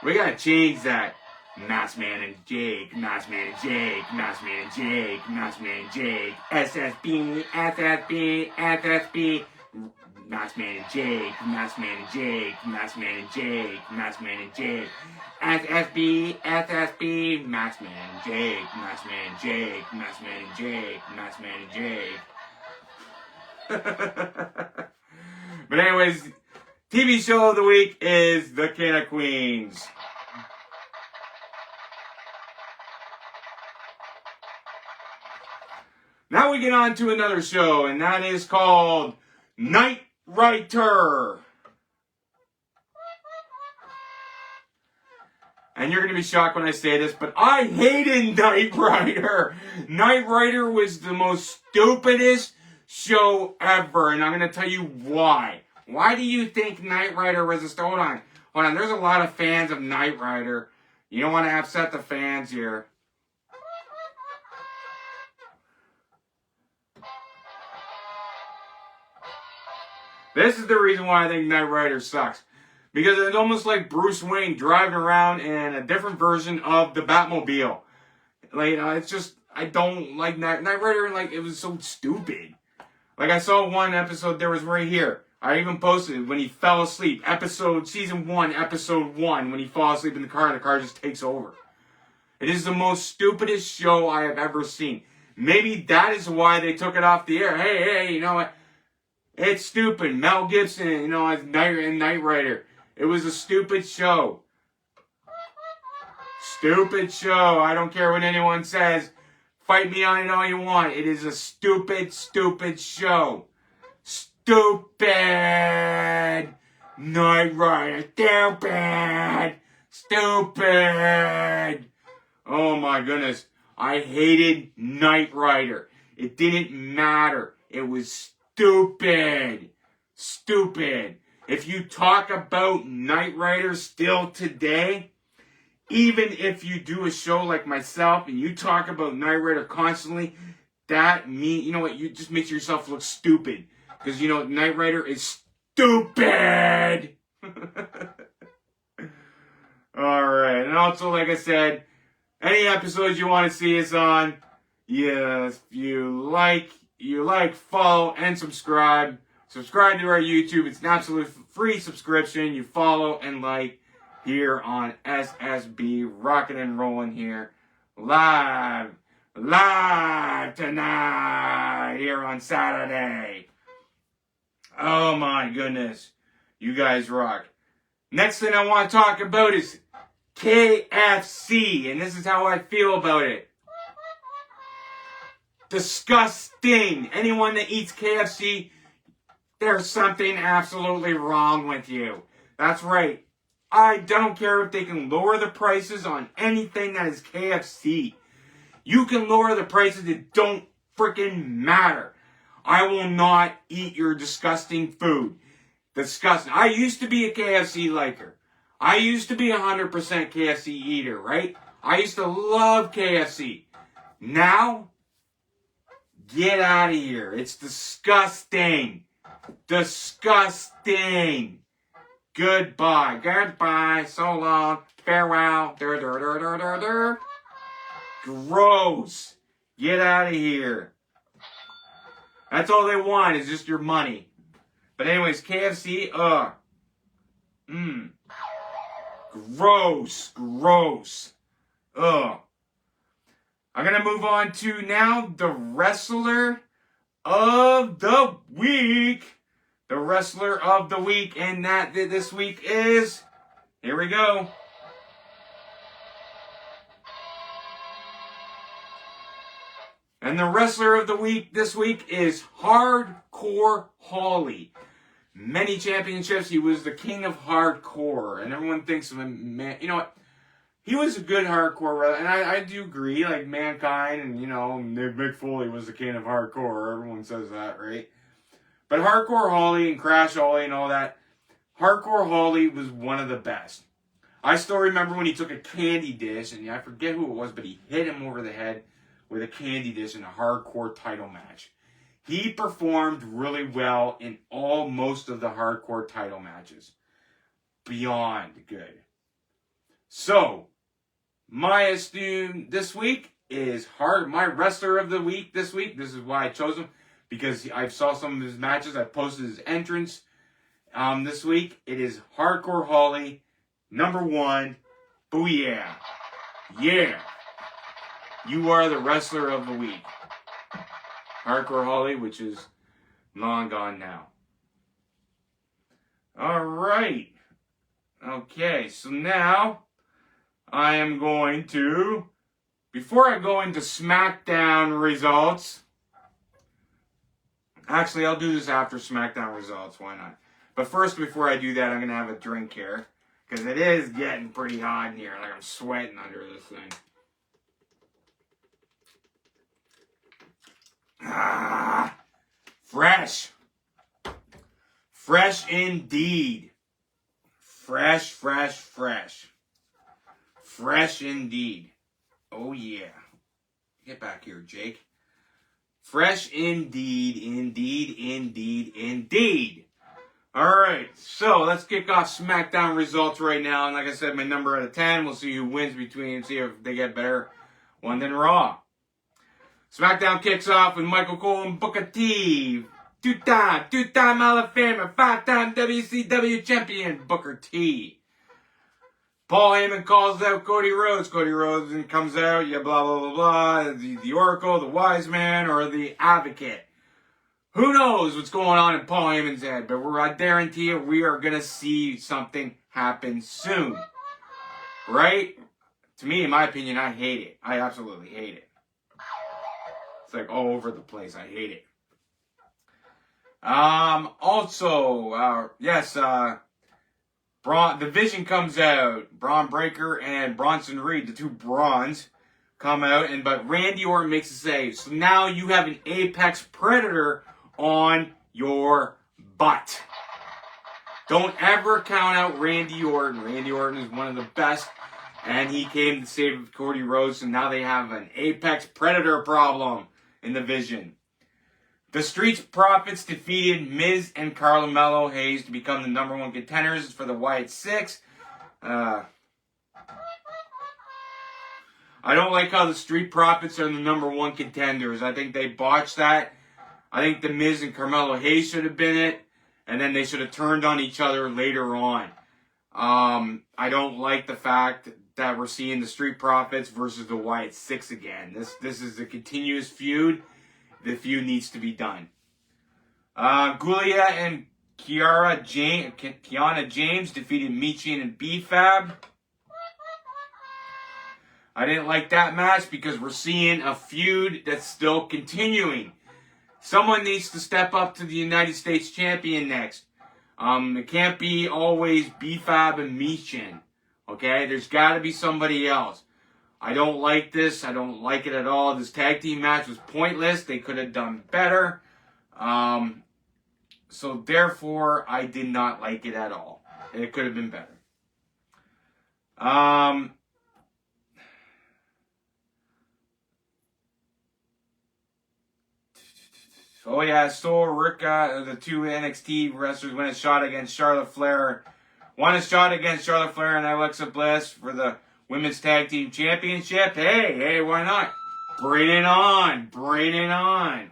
We gotta change that. Mousman and Jake, Mousman and Jake, Mousman and Jake, Mousman and Jake, SSB, SSB, SSB, Mousman and Jake, Mousman and Jake, Mousman and Jake, Mousman and Jake, SSB, SSB, Mousman and Jake, Mousman and Jake, Mousman and Jake, Mousman and Jake. But anyways, TV show of the week is The King of Queens. Now we get on to another show, and that is called Knight Rider. And you're going to be shocked when I say this, but I hated Knight Rider. Knight Rider was the most stupidest show ever, and I'm going to tell you why. Why do you think Knight Rider was a... Hold on. There's a lot of fans of Knight Rider. You don't want to upset the fans here. This is the reason why I think Knight Rider sucks. Because it's almost like Bruce Wayne driving around in a different version of the Batmobile. Like, it's just, I don't like Knight Rider, like, it was so stupid. Like, I saw one episode, there was right here. I even posted it when he fell asleep. Season 1, episode 1, when he falls asleep in the car just takes over. It is the most stupidest show I have ever seen. Maybe that is why they took it off the air. Hey, you know what? It's stupid. Mel Gibson, as Knight Rider. It was a stupid show. Stupid show. I don't care what anyone says. Fight me on it all you want. It is a stupid, stupid show. Stupid. Knight Rider. Stupid. Stupid. Oh my goodness. I hated Knight Rider. It didn't matter. It was stupid. stupid. If you talk about Knight Rider still today, even if you do a show like myself and you talk about Knight Rider constantly, you know what, you just makes yourself look stupid. Because, you know, Knight Rider is stupid! Alright, and also, like I said, any episodes you want to see us on, yes, you like, follow, and subscribe. Subscribe to our YouTube. It's an absolute free subscription. You follow and like here on SSB, rocking and rolling here. Live tonight here on Saturday. Oh my goodness. You guys rock. Next thing I want to talk about is KFC, and this is how I feel about it. Disgusting. Anyone that eats KFC, there's something absolutely wrong with you. That's right. I don't care if they can lower the prices on anything that is KFC. You can lower the prices, it don't freaking matter. I will not eat your disgusting food. Disgusting. I used to be a KFC liker. I used to be 100% KFC eater, right? I used to love KFC. Now, get out of here. It's disgusting. Disgusting. Goodbye. Goodbye. So long. Farewell. Gross. Get out of here. That's all they want is just your money. But anyways, KFC, Gross. Gross. Ugh. I'm going to move on to now the wrestler of the week. The wrestler of the week, and that this week is, here we go. And the wrestler of the week this week is Hardcore Holly. Many championships, he was the king of hardcore, and everyone thinks of him, man, you know what? He was a good hardcore wrestler, and I do agree, like Mankind and, you know, Mick Foley was the king of hardcore. Everyone says that, right? But Hardcore Holly and Crash Holly and all that, Hardcore Holly was one of the best. I still remember when he took a candy dish, and I forget who it was, but he hit him over the head with a candy dish in a hardcore title match. He performed really well in most of the hardcore title matches. Beyond good. So, my esteem this week is my wrestler of the week this week. This is why I chose him. Because I saw some of his matches. I posted his entrance this week. It is Hardcore Holly, #1. Booyah. Yeah. You are the wrestler of the week. Hardcore Holly, which is long gone now. Alright. Okay, so now I am going to, before I go into SmackDown results, actually, I'll do this after SmackDown results. Why not? But first, before I do that, I'm going to have a drink here. Because it is getting pretty hot in here. Like I'm sweating under this thing. Ah, fresh. Fresh indeed. Fresh, fresh, fresh. Fresh indeed. Oh, yeah. Get back here, Jake. Fresh indeed, indeed, indeed, indeed. Alright, so let's kick off SmackDown results right now. And like I said, my number out of 10. We'll see who wins between, see if they get better one than Raw. SmackDown kicks off with Michael Cole and Booker T. Two-time Hall of Famer, 5-time WCW champion, Booker T. Paul Heyman calls out Cody Rhodes. Cody Rhodes comes out, yeah, blah, blah, blah, blah. The Oracle, the Wise Man, or the Advocate. Who knows what's going on in Paul Heyman's head, but I guarantee you we are going to see something happen soon. Right? To me, in my opinion, I hate it. I absolutely hate it. It's like all over the place. I hate it. The Vision comes out. Braun Breaker and Bronson Reed, the two Brawns, come out, but Randy Orton makes a save. So now you have an Apex Predator on your butt. Don't ever count out Randy Orton. Randy Orton is one of the best, and he came to save Cody Rhodes, and now they have an Apex Predator problem in the division. The Street Profits defeated Miz and Carmelo Hayes to become the number one contenders for the Wyatt Six. I don't like how the Street Profits are the number one contenders. I think they botched that. I think the Miz and Carmelo Hayes should have been it, and then they should have turned on each other later on. I don't like the fact that we're seeing the Street Profits versus the Wyatt Six again. This is a continuous feud. The feud needs to be done. Gulia and Kiana James defeated Michin and B-Fab. I didn't like that match because we're seeing a feud that's still continuing. Someone needs to step up to the United States champion next. It can't be always B-Fab and Michin. Okay? There's got to be somebody else. I don't like this. I don't like it at all. This tag team match was pointless. They could have done better. So therefore, I did not like it at all. It could have been better. Oh yeah, so Rika, the two NXT wrestlers win a shot against Charlotte Flair. Won a shot against Charlotte Flair and Alexa Bliss for the Women's Tag Team Championship. Hey, why not? Bring it on. Bring it on.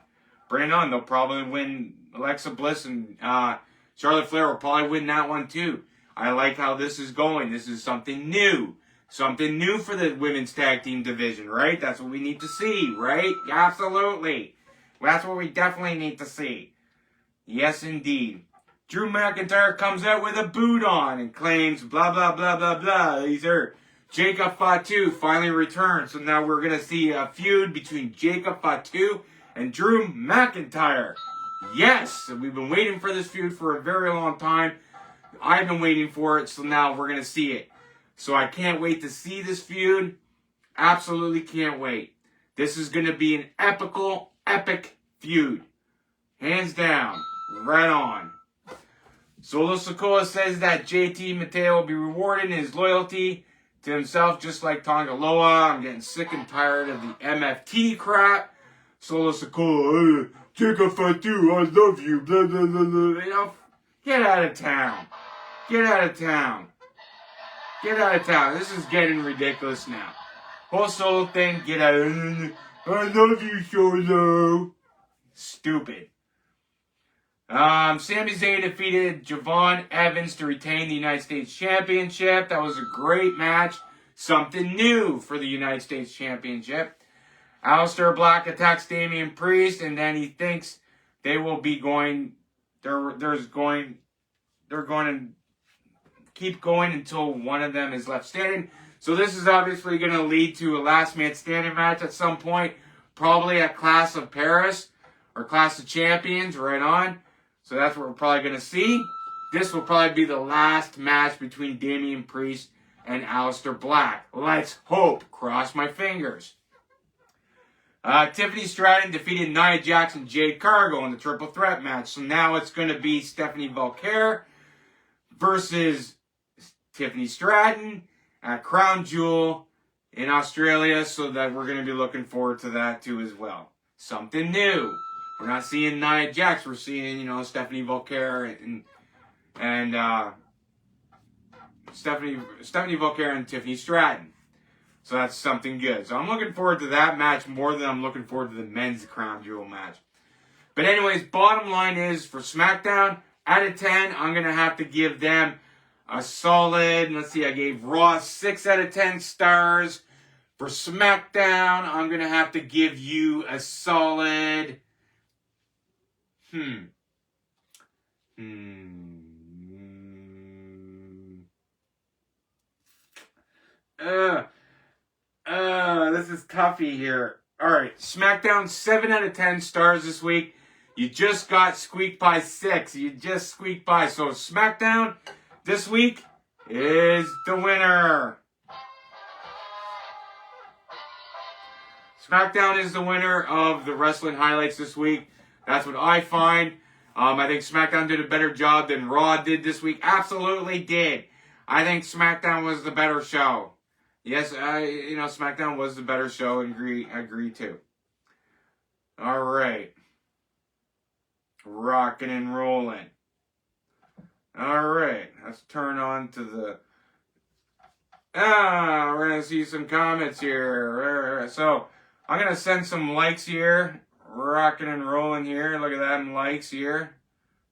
Bring it on. They'll probably win. Alexa Bliss and Charlotte Flair will probably win that one too. I like how this is going. This is something new. Something new for the Women's Tag Team division, right? That's what we need to see, right? Absolutely. That's what we definitely need to see. Yes, indeed. Drew McIntyre comes out with a boot on and claims blah, blah, blah, blah, blah. He's hurt. Jacob Fatu finally returned. So now we're going to see a feud between Jacob Fatu and Drew McIntyre. Yes, we've been waiting for this feud for a very long time. I've been waiting for it, so now we're going to see it. So I can't wait to see this feud. Absolutely can't wait. This is going to be an epic feud. Hands down. Right on. Solo Sikoa says that JT Mateo will be rewarded in his loyalty to himself, just like Tonga Loa. I'm getting sick and tired of the MFT crap. Solo Sikoa, Jacob Fatu, I love you, blah, blah, blah, blah. You know, get out of town. Get out of town. Get out of town. This is getting ridiculous now. Whole Solo thing, get out of here. I love you, Solo. Stupid. Sami Zayn defeated Javon Evans to retain the United States Championship. That was a great match. Something new for the United States Championship. Aleister Black attacks Damian Priest, and then he thinks they will be going. They're going to keep going until one of them is left standing. So this is obviously going to lead to a last man standing match at some point, probably at Clash of Paris or Clash of Champions. Right on. So that's what we're probably going to see. This will probably be the last match between Damian Priest and Aleister Black. Let's hope. Cross my fingers. Tiffany Stratton defeated Nia Jax and Jade Cargill in the triple threat match. So now it's going to be Stephanie Valkyrie versus Tiffany Stratton at Crown Jewel in Australia. So that we're going to be looking forward to that too as well. Something new. We're not seeing Nia Jax. We're seeing, Stephanie Valkyrie and Stephanie Valkyrie and Tiffany Stratton. So that's something good. So I'm looking forward to that match more than I'm looking forward to the men's Crown Jewel match. But anyways, bottom line is for SmackDown, out of 10, I'm going to have to give them a solid, let's see, I gave Raw 6 out of 10 stars. For SmackDown, I'm going to have to give you a solid... This is toughy here. Alright, SmackDown 7 out of 10 stars this week. You just got squeaked by 6. You just squeaked by. So SmackDown this week is the winner. SmackDown is the winner of the wrestling highlights this week. That's what I find. I think SmackDown did a better job than Raw did this week. Absolutely did. I think SmackDown was the better show. Yes, SmackDown was the better show. Agree too. All right. Rocking and rolling. All right. Let's turn on to the... we're going to see some comments here. So, I'm going to send some likes here. Rocking and rolling here. Look at that, likes here.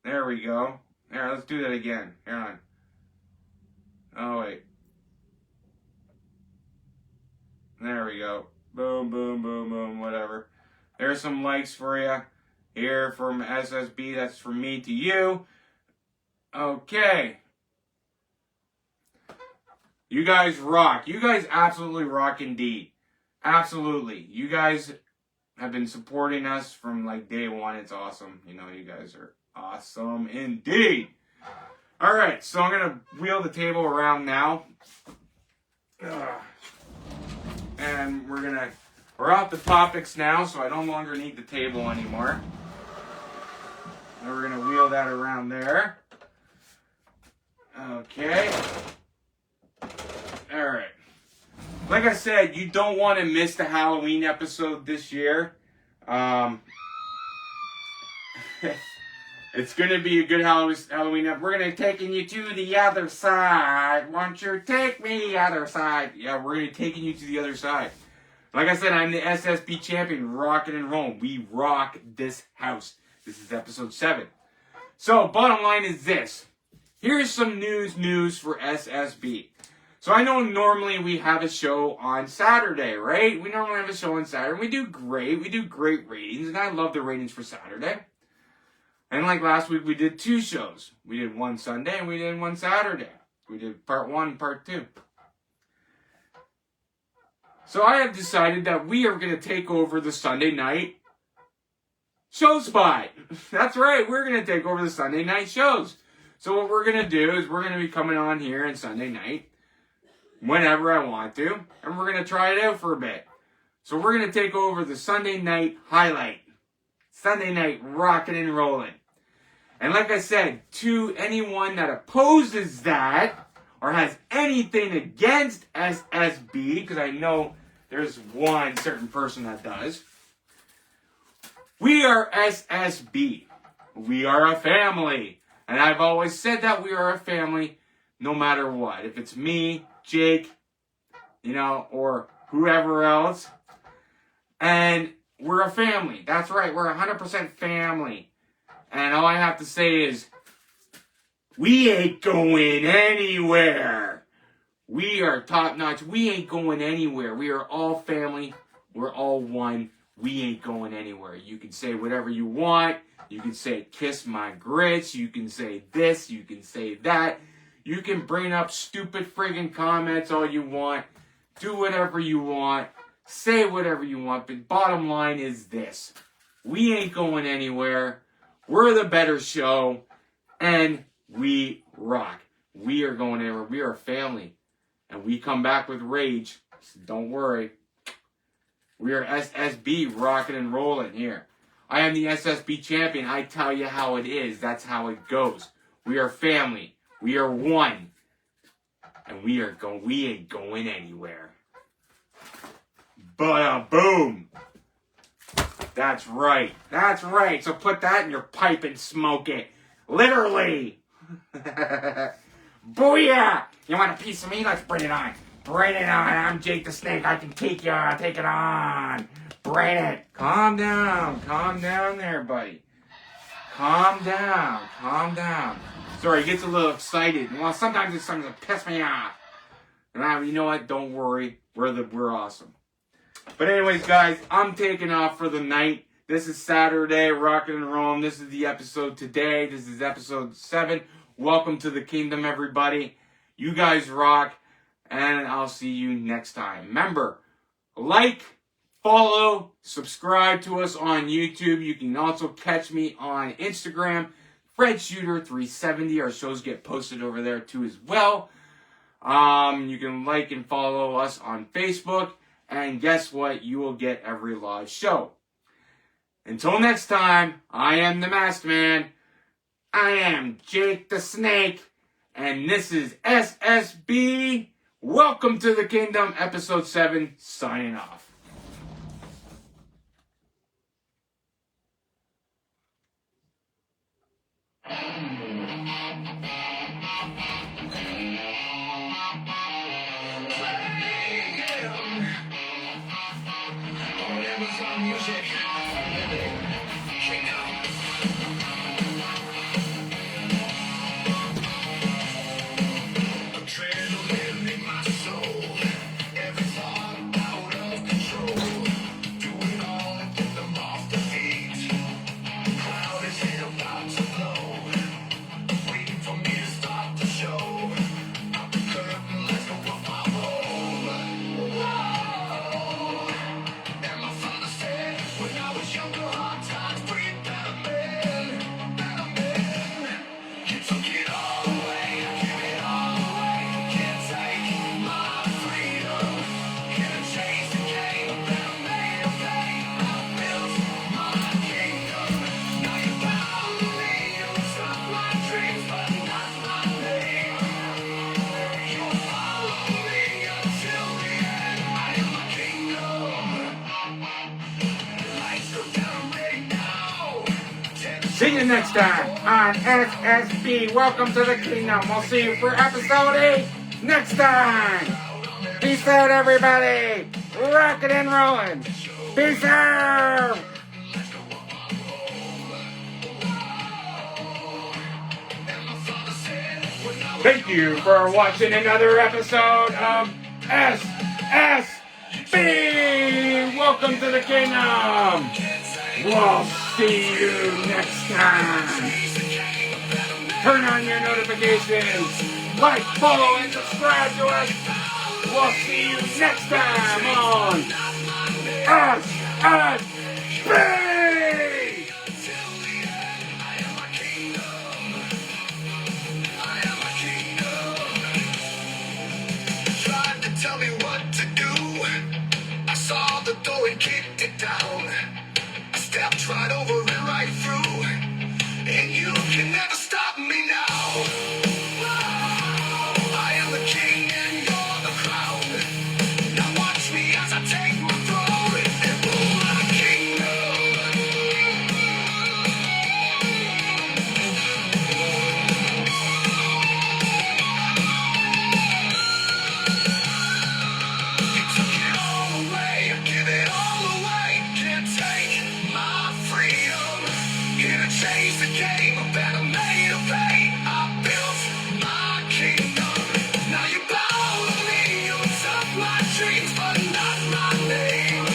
There we go. Here, let's do that again. Here on. Oh, wait. There we go. Boom, boom, boom, boom, whatever. There's some likes for you. Here from SSB. That's from me to you. Okay. You guys rock. You guys absolutely rock indeed. Absolutely. You guys have been supporting us from like day one. It's awesome. You guys are awesome indeed. All right, so I'm going to wheel the table around now. And we're off the topics now, so I no longer need the table anymore. And we're going to wheel that around there. Okay. All right. Like I said, you don't want to miss the Halloween episode this year. It's going to be a good Halloween episode. We're going to taking you to the other side. Won't you take me the other side? Yeah, we're going to taking you to the other side. Like I said, I'm the SSB champion, rocking and rolling. We rock this house. This is episode 7. So, bottom line is this. Here's some news for SSB. So I know normally we have a show on Saturday, right? We normally have a show on Saturday. We do great. We do great ratings, and I love the ratings for Saturday. And like last week, we did 2 shows. We did one Sunday and we did one Saturday. We did part 1 and part 2. So I have decided that we are going to take over the Sunday night show spot. That's right. We're going to take over the Sunday night shows. So what we're going to do is we're going to be coming on here on Sunday night whenever I want to. And we're going to try it out for a bit. So we're going to take over the Sunday night highlight. Sunday night rocking and rolling. And like I said, to anyone that opposes that or has anything against SSB, because I know there's one certain person that does, we are SSB. We are a family. And I've always said that we are a family no matter what. If it's me, Jake, or whoever else. And we're a family. That's right. We're 100% family. And all I have to say is, we ain't going anywhere. We are top notch. We ain't going anywhere. We are all family. We're all one. We ain't going anywhere. You can say whatever you want. You can say kiss my grits. You can say this. You can say that. You can bring up stupid friggin' comments all you want. Do whatever you want. Say whatever you want, but bottom line is this. We ain't going anywhere. We're the better show, and we rock. We are going anywhere. We are a family, and we come back with rage. So don't worry. We are SSB rocking and rolling here. I am the SSB champion. I tell you how it is. That's how it goes. We are family. We are one, and we ain't going anywhere. Boom. That's right. That's right. So put that in your pipe and smoke it. Literally. Booyah! You want a piece of me? Let's bring it on. Bring it on. I'm Jake the Snake. I can take you on. Take it on. Bring it. Calm down. Calm down there, buddy. Calm down. Calm down. Sorry, he gets a little excited. Well, sometimes it's something that piss me off. And you know what? Don't worry. We're awesome. But anyways, guys, I'm taking off for the night. This is Saturday, rocking and rolling. This is the episode today. This is episode 7. Welcome to the kingdom, everybody. You guys rock, and I'll see you next time. Remember, like, follow, subscribe to us on YouTube. You can also catch me on Instagram, Fred Shooter 370. Our shows get posted over there too as well. You can like and follow us on Facebook. And guess what? You will get every live show. Until next time, I am the Masked Man. I am Jake the Snake, and this is SSB. Welcome to the Kingdom, episode 7, signing off. See you next time on SSB. Welcome to the Kingdom. We'll see you for episode 8 next time. Peace out, everybody. Rockin' and rollin'. Peace out. Thank you for watching another episode of SSB. Welcome to the Kingdom. We'll see you next time. Turn on your notifications. Like, follow, and subscribe to us. We'll see you next time on SSB. Tried to tell me what to do. I saw the door and kicked it down. I stepped right over it, right through. And you can never stop me now. I am the king and you're the crown. Now watch me as I take my throne and rule my kingdom. You took it all away, I give it all away. Can't take my freedom. Here to change the game, a better made of pay. I built my kingdom. Now you bow to me, you took my dreams, but not my name.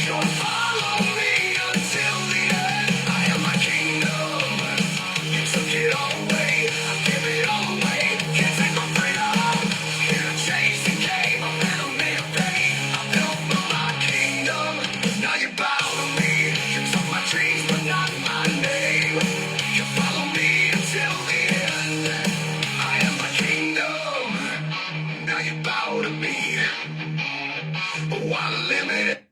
You'll follow me until the end. I am my kingdom. You took it all away, I give it all away. Can't take my freedom. Here to change the game, a better made of pay. I built my kingdom. Now you bow to me, you took my dreams, but not my name. You follow me until the end. I am my kingdom. Now you bow to me. Why limit?